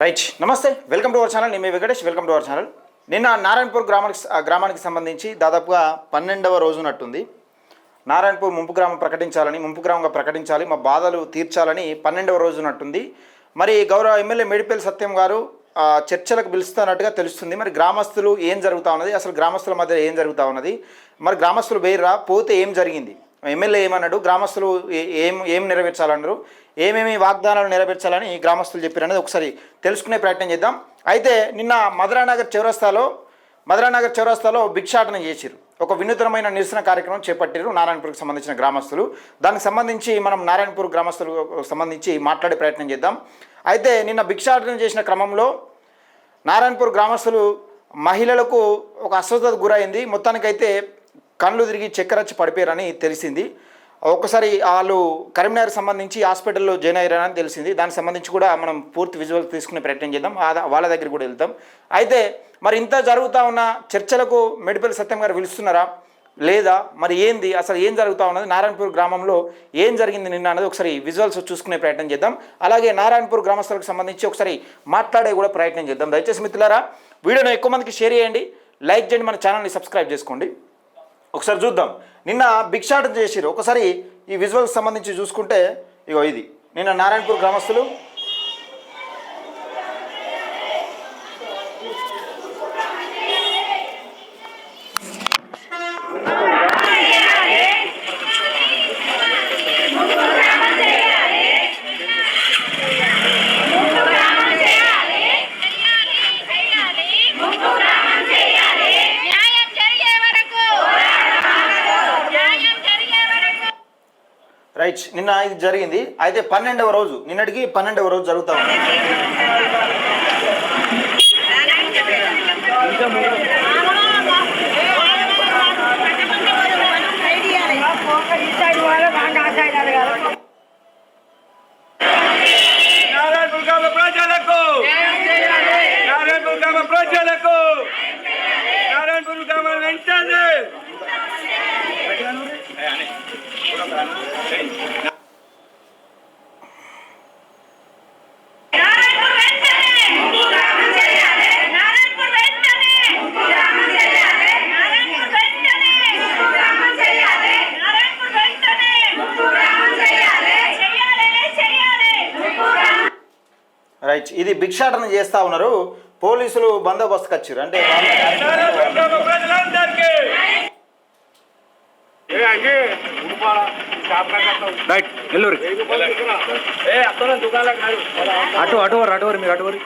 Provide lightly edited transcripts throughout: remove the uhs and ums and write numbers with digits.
Right, నమస్తే, welcome to our channel. నేను మీ Venkatesh, welcome to our channel. నిన్న నారాయణపూర్ గ్రామానికి సంబంధించి దాదాపుగా 12వ రోజునట్టుంది. నారాయణపూర్ ముంపు గ్రామంగా ప్రకటించాలి, మా బాధలు తీర్చాలని 12వ రోజునట్టుంది. మరి గౌరవ ఎమ్మెల్యే మేడిపల్లి సత్యం గారు చర్చలకు పిలుస్తున్నట్టుగా తెలుస్తుంది. మరి గ్రామస్తులు ఏం జరుగుతూ ఉన్నది, అసలు గ్రామస్తుల మధ్య ఏం జరుగుతూ ఉన్నది, మరి గ్రామస్తులు వేయరా పోతే ఏం జరిగింది, ఎమ్మెల్యే ఏమన్నాడు, గ్రామస్తులు ఏం నెరవేర్చాలన్నారు, ఏమేమి వాగ్దానాలు నెరవేర్చాలని గ్రామస్తులు చెప్పారనేది ఒకసారి తెలుసుకునే ప్రయత్నం చేద్దాం. అయితే నిన్న మధురానగర్ చౌరస్తాలో భిక్షాటన చేసిరు, ఒక వినూత్నమైన నిరసన కార్యక్రమం చేపట్టారు నారాయణపూర్కి సంబంధించిన గ్రామస్తులు. దానికి సంబంధించి మనం నారాయణపూర్ గ్రామస్తులకు సంబంధించి మాట్లాడే ప్రయత్నం చేద్దాం. అయితే నిన్న భిక్షాటన చేసిన క్రమంలో నారాయణపూర్ గ్రామస్తులు మహిళలకు ఒక అస్వస్థత గురైంది. మొత్తానికైతే కళ్ళు తిరిగి చక్కెరచ్చి పడిపోయారని తెలిసింది. ఒకసారి వాళ్ళు కరీంనగర్ సంబంధించి హాస్పిటల్లో జాయిన్ అయ్యారని తెలిసింది. దానికి సంబంధించి కూడా మనం పూర్తి విజువల్స్ తీసుకునే ప్రయత్నం చేద్దాం, వాళ్ళ దగ్గర కూడా వెళ్తాం. అయితే మరి ఇంత జరుగుతూ ఉన్న చర్చలకు మేడిపల్లి సత్యం గారు పిలుస్తున్నారా లేదా, మరి ఏంది అసలు ఏం జరుగుతూ ఉన్నది, నారాయణపూర్ గ్రామంలో ఏం జరిగింది నిన్న అన్నది ఒకసారి విజువల్స్ చూసుకునే ప్రయత్నం చేద్దాం. అలాగే నారాయణపూర్ గ్రామస్తులకు సంబంధించి ఒకసారి మాట్లాడే కూడా ప్రయత్నం చేద్దాం. దయచేసి మిత్రులారా వీడియోను ఎక్కువ మందికి షేర్ చేయండి, లైక్ చేయండి, మన ఛానల్ని సబ్స్క్రైబ్ చేసుకోండి. ఒకసారి చూద్దాం నిన్న భిక్షాటన చేసిరు. ఒకసారి ఈ విజువల్స్ సంబంధించి చూసుకుంటే ఇగో ఇది నిన్న నారాయణపూర్ గ్రామస్తులు రైట్, నిన్న ఇది జరిగింది. అయితే 12వ రోజు, నిన్నటికి 12వ రోజు జరుగుతూ ఉంది. రైట్, ఇది భిక్షాటన చేస్తూ ఉన్నారు, పోలీసులు బందోబస్తుకి వచ్చారు. అంటే అటువరి మీరు అటువరి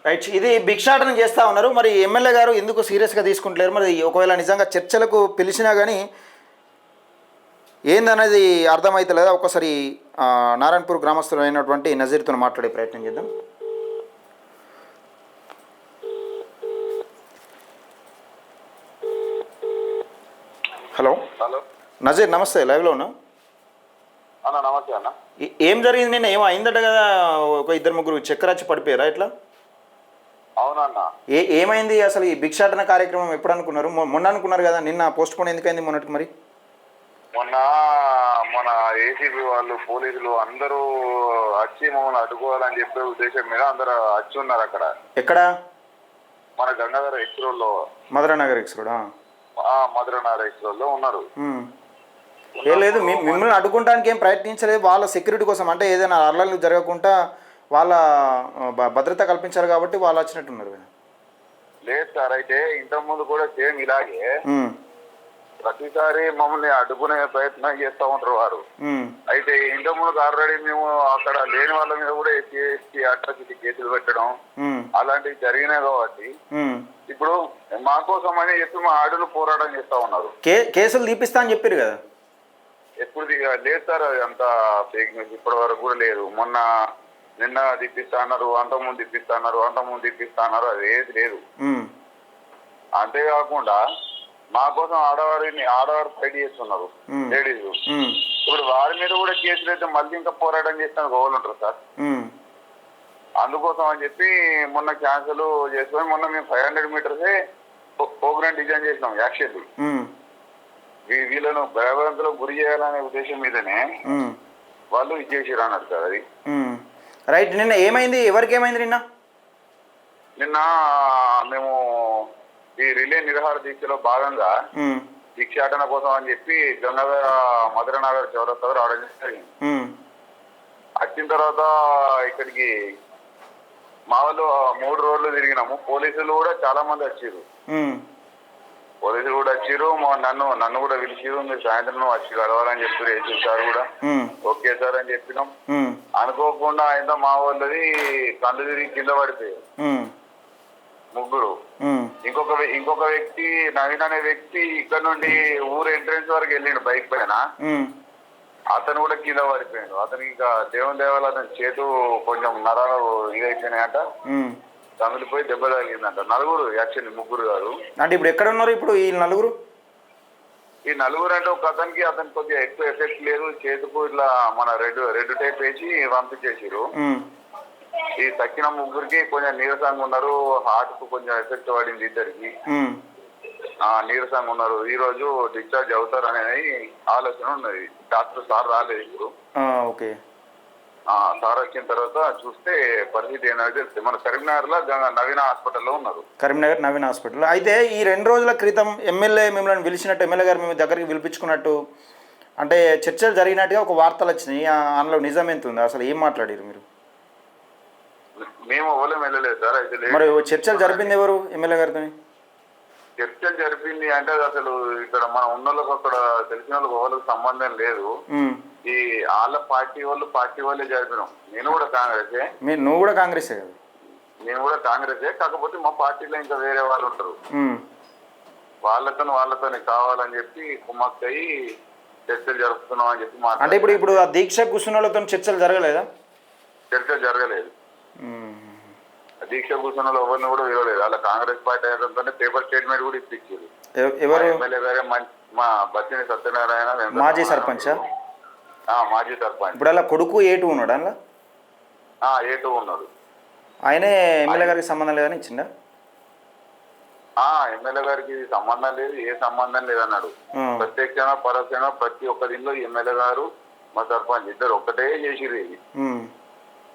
రైట్, ఇది భిక్షాటన చేస్తూ ఉన్నారు. మరి ఎమ్మెల్యే గారు ఎందుకు సీరియస్గా తీసుకుంటలేరు, మరి ఒకవేళ నిజంగా చర్చలకు పిలిచినా కానీ ఏందనేది అర్థమవుతలేదా? ఒకసారి నారాయణపూర్ గ్రామస్తులు అయినటువంటి నజీర్తో మాట్లాడే ప్రయత్నం చేద్దాం. హలో నజీర్, నమస్తే, లైవ్లో ఉన్నా. నమస్తే అన్న. ఏం జరిగింది నిన్న? ఏమో అయిందట కదా, ఒక 2-3 చక్కెరచ్చి పడిపోయారా ఎట్లా? అవునన్న. ఏమైంది అసలు? ఈ భిక్షాటన కార్యక్రమం ఎప్పుడు అనుకున్నారు? మొన్న అనుకున్నారు కదా, నిన్న పోస్ట్ పోన్ ఎందుకైంది మొన్నటికి? మరి మన ఏసీబీ వాళ్ళు, పోలీసులు అందరూ వచ్చి మమ్మల్ని అడ్డుకోవాలని చెప్పే ఉద్దేశం మీద అందరూ వచ్చి ఉన్నారు అక్కడ. ఎక్కడ? మన గంగాధర ఎక్స్రోడ్లో. మధురానగర్ ఎక్స్రోడ్? మధురానగర్ ఎక్స్రోడ్లో ఉన్నారు. లేదు, మిమ్మల్ని అడ్డుకుంటానికి ఏం ప్రయత్నించలేదు, వాళ్ళ సెక్యూరిటీ కోసం, అంటే ఏదైనా అల్లర్లు జరగకుండా వాళ్ళ భద్రత కల్పించాలి కాబట్టి వాళ్ళు వచ్చినట్టున్నారు. లేదు సార్, అయితే ఇంతకుముందు కూడా సేమ్ ఇలాగే ప్రతిసారి మమ్మల్ని అడ్డుకునే ప్రయత్నం చేస్తూ ఉంటారు వారు. అయితే ఇంతకుముందు ఆల్రెడీ మేము అక్కడ లేని వాళ్ళ మీద కూడా ఎస్సీ అట్రాసిటీ కేసులు పెట్టడం అలాంటివి జరిగినాయి కాబట్టి ఇప్పుడు మా కోసం అని చెప్పి మా ఆడులు పోరాటం చేస్తూ ఉన్నారు. కేసులు తీపిస్తా అని చెప్పారు కదా, ఎప్పుడు లేదు సార్, అది అంత ఫేక్ న్యూస్ ఇప్పటి వరకు కూడా లేదు. నిన్న తిప్పిస్తా అన్నారు, అంతకుముందు తిప్పిస్తా అన్నారు, అది ఏది లేదు. అంతేకాకుండా మా కోసం ఆడవారు ఫైట్ చేస్తున్నారు లేడీస్. ఇప్పుడు వారి మీద కూడా కేసులు అయితే మళ్ళీ ఇంకా పోరాటం చేస్తాను గోవాలు ఉంటారు సార్. అందుకోసం అని చెప్పి మొన్న క్యాన్సిల్ చేసుకొని మొన్న మేము 500 మీటర్సే ప్రోగ్రామ్ డిజైన్ చేసినాం యాక్చువల్లీ. వీళ్ళను భయభ్రాంతులకు గురి చేయాలనే ఉద్దేశం మీదనే వాళ్ళు ఇది చేసిరు అన్నారు సార్. అది రైట్. నిన్న ఏమైంది, ఎవరికి ఏమైంది నిన్న మేము ఈ రిలే నిరాహార దీక్షలో భాగంగా భిక్షాటన కోసం అని చెప్పి గంగాధర మధురనగర్ చౌరస్తా రావడం జరిగింది. వచ్చిన తర్వాత ఇక్కడికి మా వాళ్ళు 3 రోడ్లు తిరిగినాము. పోలీసులు కూడా చాలా మంది వచ్చారు. నన్ను కూడా పిలిచిరు. మీరు సాయంత్రం వచ్చి కలవాలని చెప్పారు. ఏసీ సార్ కూడా ఓకే సార్ అని చెప్పినాం. అనుకోకుండా ఆయన మా వాళ్ళది కళ్ళు తిరిగి కింద పడిపోయారు 3. ఇంకొక వ్యక్తి నవీన్ అనే వ్యక్తి ఇక్కడ నుండి ఊరు ఎంట్రెన్స్ వరకు వెళ్ళిండు బైక్ పైన. అతను కూడా కింద పడిపోయాడు. అతనికి ఇంకా దేవుని దేవాల అతని చేతు కొంచెం నరాలు ఇదైపోయినాయట. తమిళిపోయి దెబ్బ తగిలిందంట. 4 యాక్చువల్లీ 3 కాదు. అంటే ఇప్పుడు ఎక్కడ ఉన్నారు ఇప్పుడు ఈ 4? ఈ 4 అంటే ఒక అతనికి కొద్దిగా ఎక్కువ ఎఫెక్ట్ లేదు. చేతుకు ఇట్లా మన రెడ్ టైప్ వేసి పంపించేసారు. ఈ తక్కిన 3కి కొంచెం నీరసంగా ఉన్నారు. హార్ట్ కు కొంచెం ఎఫెక్ట్ పడింది. 2కి నీరసంగా ఉన్నారు. ఈ రోజు డిశ్చార్జ్ అవుతారు అనేది ఆలోచన ఉన్నది. డాక్టర్ సార్ రాలేదు ఇప్పుడు. ఓకే. సార్ వచ్చిన తర్వాత చూస్తే పరిస్థితి ఏమైనా తెలుస్తుంది. మన కరీంనగర్ లో నవీన హాస్పిటల్లో ఉన్నారు. కరీంనగర్ నవీన హాస్పిటల్. అయితే ఈ 2 రోజుల క్రితం ఎమ్మెల్యే మిమ్మల్ని పిలిచినట్టు, ఎమ్మెల్యే గారు మేము దగ్గరికి పిలిపించుకున్నట్టు అంటే చర్చలు జరిగినట్టుగా ఒక వార్తలు వచ్చినాయి. అందులో నిజం ఎంత ఉంది? అసలు ఏం మాట్లాడారు మీరు? మేము ఎవరు వెళ్ళలేదు సార్. అయితే మరి చర్చలు జరిపింది ఎవరు ఎమ్మెల్యే గారితో? చర్చలు జరిపింది అంటే అసలు ఇక్కడ మన ఉన్న వాళ్ళకి అక్కడ తెలిసిన వాళ్ళకి ఎవరికి సంబంధం లేదు. ఈ వాళ్ళ పార్టీ వాళ్ళే జరిపినాం. నేను కూడా కాంగ్రెసే. నువ్వు కూడా కాంగ్రెసే కదా? నేను కూడా కాంగ్రెసే. కాకపోతే మా పార్టీలో ఇంకా వేరే వాళ్ళు ఉంటారు. వాళ్ళతోనే కావాలని చెప్పి కుమ్మక్కయి చర్చలు జరుపుతున్నాం అని చెప్పి అంటే ఇప్పుడు ఆ దీక్ష కూర్చున్న వాళ్ళతో చర్చలు జరగలేదా? చర్చలు జరగలేదు. దీక్ష కూర్చున్న వాళ్ళు ఎవరిని కూడా విరవలేదు. వాళ్ళ కాంగ్రెస్ పార్టీ అయినంతోనే పేపర్ స్టేట్మెంట్ కూడా ఇప్పించారు. ఎవరు? ఎమ్మెల్యే గారే మా బత్తిని సత్యనారాయణ మాజీ సర్పంచ్. మాజీ సర్పంచ్. ఇప్పుడు అలా కొడుకు A2 ఉన్నాడు. అందులో A2 ఉన్నాడు. ఆయనే ఎమ్మెల్యే గారికి సంబంధం లేదని ఇచ్చిందా? ఎమ్మెల్యే గారికి సంబంధం లేదు, ఏ సంబంధం లేదన్నాడు. ప్రత్యక్షంగా పరోక్షంగా ప్రతి ఒక్క దీనిలో ఎమ్మెల్యే గారు మా సర్పంచ్ ఇద్దరు ఒక్కటే చేసిరు. ఇది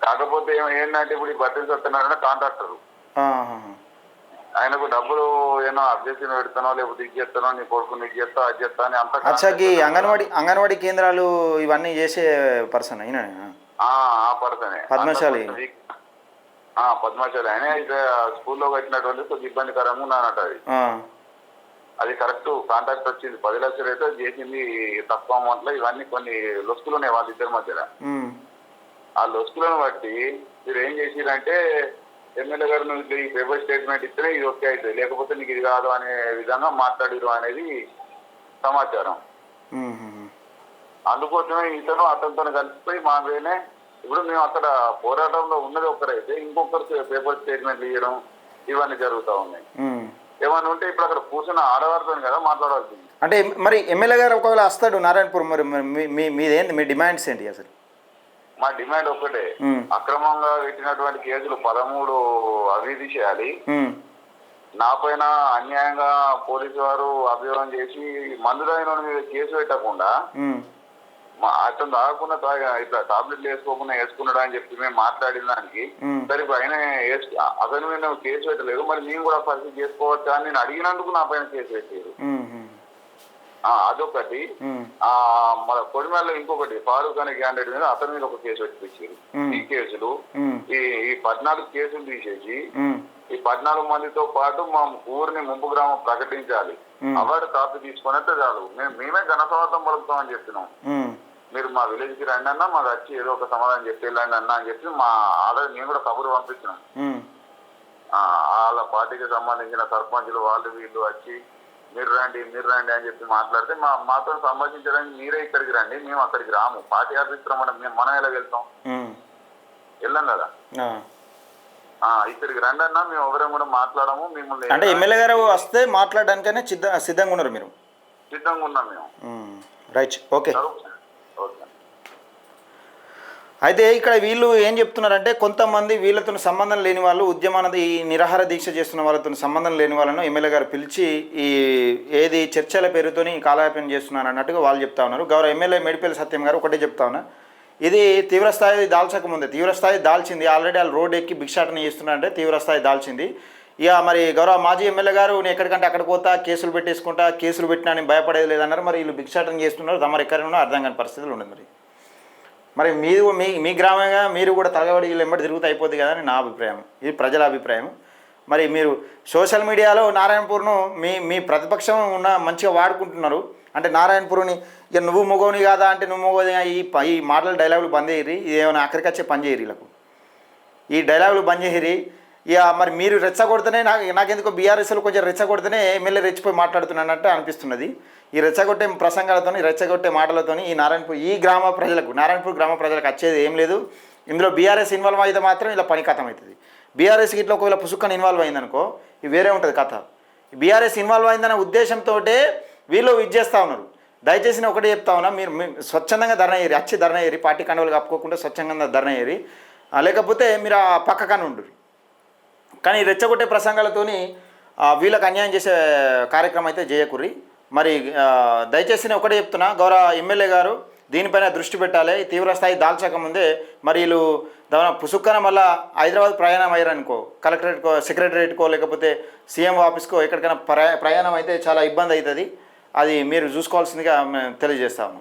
కాకపోతే ఏంటంటే ఇప్పుడు ఈ బత్తిని సత్యనారాయణ కాంట్రాక్టర్. ఆయనకు డబ్బులు ఏమో అబ్జెక్షన్ పెడతానో లేకపోతే ఇది చేస్తానో, నీ కొడుకు నీకు చేస్తా అది చేస్తా అని అంత. అచ్చాకి అంగన్వాడీ కేంద్రాలు ఇవన్నీ చేసే పర్సన్ అయినా? పర్సనే. పద్మశాలి. ఆయన అయితే స్కూల్లో కట్టినటువంటి కొద్దిగా ఇబ్బందికరంగా ఉన్నానట. అది కరెక్ట్. కాంట్రాక్ట్ వచ్చింది 10 లక్షలు అయితే చేసింది తక్కువ అమౌంట్ లో. ఇవన్నీ కొన్ని లొసుకులు ఉన్నాయి వాళ్ళిద్దరి మధ్యన. ఆ లొసుకులను బట్టి మీరు ఏం చేసిరంటే ఎమ్మెల్యే గారు నువ్వు ఈ పేపర్ స్టేట్మెంట్ ఇస్తేనే ఇది ఓకే అవుతుంది, లేకపోతే నీకు ఇది కాదు అనే విధంగా మాట్లాడిరు అనేది సమాచారం. అందుకోసమే ఇతను అతనితో కలిసిపోయి మా వేనే ఇప్పుడు మేము అక్కడ పోరాటంలో ఉన్నది ఒకరైతే ఇంకొకరికి పేపర్ స్టేట్మెంట్ ఇవ్వడం ఇవన్నీ జరుగుతూ ఉన్నాయి. ఏమన్నా ఉంటే ఇప్పుడు అక్కడ కూర్చున్న ఆడవారితో కదా మాట్లాడాల్సింది. అంటే మరి ఎమ్మెల్యే గారు ఒకవేళ వస్తాడు నారాయణపూర్, మరి మీదేంటి, మీ డిమాండ్స్ ఏంటి అసలు? మా డిమాండ్ ఒక్కటే, అక్రమంగా పెట్టినటువంటి కేసులు 13 అవిధి చేయాలి. నా పైన అన్యాయంగా పోలీసు వారు అభియోగం చేసి మందులైన మీద కేసు పెట్టకుండా అతను తాగకుండా ఇట్లా టాబ్లెట్లు వేసుకున్నాడు అని చెప్పి మేము మాట్లాడిన దానికి సరే ఆయన అతని మీద కేసు పెట్టలేదు, మరి మేము కూడా పరిస్థితి చేసుకోవచ్చా అని నేను అడిగినందుకు నా పైన కేసు పెట్టారు. అదొకటి. మన కొడిమేరలో ఇంకొకటి ఫారూక్ అనే క్యాండిడేట్ మీద అతని మీద ఒక కేసు పెట్టించారు. ఈ కేసులు ఈ 14 కేసులు తీసేసి ఈ 14 మందితో పాటు మా ఊరిని ముంపు గ్రామం ప్రకటించాలి. అవార్డు కాపీ తీసుకున్నట్టే చాలు, మేమే ఘనస్వాగతం పలుకుతామని చెప్పినాం. మీరు మా విలేజ్ కి రండి అన్నా, మాకు వచ్చి ఏదో ఒక సమాధానం చెప్పి వెళ్ళండి అన్నా అని చెప్పి మా ఆల్రెడీ మేము కూడా కబురు పంపించినాం. వాళ్ళ పార్టీకి సంబంధించిన సర్పంచులు వాళ్ళు వీళ్ళు వచ్చి మీరు రండి అని చెప్పి మాట్లాడితే మాతో సంభాషించడానికి మీరే ఇక్కడికి రండి, మేము అక్కడికి రాము. పార్టీ ఆఫీస్ మనం ఎలా వెళ్తాం? వెళ్ళాం కదా. ఇక్కడికి రండి అన్న, మేము ఎవరైనా కూడా మాట్లాడము, మిమ్మల్ని అంటే ఎమ్మెల్యే గారు వస్తే మాట్లాడడానికైనా సిద్ధంగా ఉన్నారు మీరు? సిద్ధంగా ఉన్నాం మేము. Right, okay. ఓకే. అయితే ఇక్కడ వీళ్ళు ఏం చెప్తున్నారంటే, కొంతమంది వీళ్ళతో సంబంధం లేని వాళ్ళు, ఉద్యమానది ఈ నిరాహార దీక్ష చేస్తున్న వాళ్ళతో సంబంధం లేని వాళ్ళను ఎమ్మెల్యే గారు పిలిచి ఏది చర్చల పేరుతోని కాలయాపన చేస్తున్నారు అన్నట్టుగా వాళ్ళు చెప్తా ఉన్నారు. గౌరవ ఎమ్మెల్యే మేడిపల్లి సత్యం గారు ఒకటే చెప్తా ఉన్నా, ఇది తీవ్రస్థాయి దాల్చకముందే తీవ్రస్థాయి దాల్చింది. ఆల్రెడీ వాళ్ళు రోడ్ ఎక్కి భిక్షాటన చేస్తున్నారంటే తీవ్రస్థాయి దాల్చింది. ఇక మరి గౌరవ మాజీ ఎమ్మెల్యే గారు నేను ఎక్కడికంటే అక్కడికి పోతా, కేసులు పెట్టేసుకుంటా, కేసులు పెట్టినా నేను భయపడేది లేదన్నారు. మరి వీళ్ళు భిక్షాటన చేస్తున్నారు, తమరు ఎక్కడైనా అర్థం కాని పరిస్థితులు ఉండదు. మరి మీరు మీ గ్రామంగా మీరు కూడా తలగబడి వీళ్ళు ఎంబడి తిరుగుతూ అయిపోద్ది కదా అని నా అభిప్రాయం, ఇది ప్రజల అభిప్రాయం. మరి మీరు సోషల్ మీడియాలో నారాయణపూర్ను మీ ప్రతిపక్షం ఉన్న మంచిగా వాడుకుంటున్నారు. అంటే నారాయణపూర్ని ఇక నువ్వు మొగోని కాదా అంటే నువ్వు మొగోని, ఈ మాటల డైలాగులు బంద్ చేయరి, ఏమైనా అక్కడికి వచ్చే పని చేయరు వీళ్ళకు, ఈ డైలాగులు బంద్ చేయరి. ఇక మరి మీరు రెచ్చగొడితేనే నాకెందుకో బీఆర్ఎస్లో కొంచెం రెచ్చగొడితేనే ఎమ్మెల్యే రెచ్చిపోయి మాట్లాడుతున్నట్టు అనిపిస్తున్నది. ఈ రెచ్చగొట్టే ప్రసంగాలతో, రెచ్చగొట్టే మాటలతో ఈ నారాయణపూర్ గ్రామ ప్రజలకు వచ్చేది ఏం లేదు. ఇందులో బీఆర్ఎస్ ఇన్వాల్వ్ అయితే మాత్రం ఇలా పని కథం అవుతుంది. బీఆర్ఎస్కి ఇట్లా ఒకవేళ పుసుక్కని ఇన్వాల్వ్ అయిందనుకో ఇది వేరే ఉంటుంది కథ. బీఆర్ఎస్ ఇన్వాల్వ్ అయిందనే ఉద్దేశంతో వీళ్ళు ఇది చేస్తూ ఉన్నారు. దయచేసి నేను ఒకటే చెప్తా ఉన్నా, మీరు స్వచ్ఛందంగా ధర్నా చేయరి, వచ్చి ధర్నా చేయరి, పార్టీ కండవలు కప్పుకోకుండా స్వచ్ఛందంగా ధర్నా చేయరి, లేకపోతే మీరు ఆ పక్కకని ఉండరు. కానీ రెచ్చగొట్టే ప్రసంగాలతోని వీళ్ళకి అన్యాయం చేసే కార్యక్రమం అయితే చేయకుర్రి. మరి దయచేసి నేను ఒకటే చెప్తున్నా, గౌరవ ఎమ్మెల్యే గారు దీనిపైన దృష్టి పెట్టాలి. తీవ్రస్థాయి దాల్చకముందే మరి వీళ్ళు పుసుక్కన మళ్ళీ హైదరాబాద్ ప్రయాణం అయ్యారనుకో, కలెక్టరేట్కో, సెక్రటరేట్కో, లేకపోతే సీఎం ఆఫీస్కో ఎక్కడికైనా ప్రయాణం అయితే చాలా ఇబ్బంది అవుతుంది. అది మీరు చూసుకోవాల్సిందిగా తెలియజేస్తాము.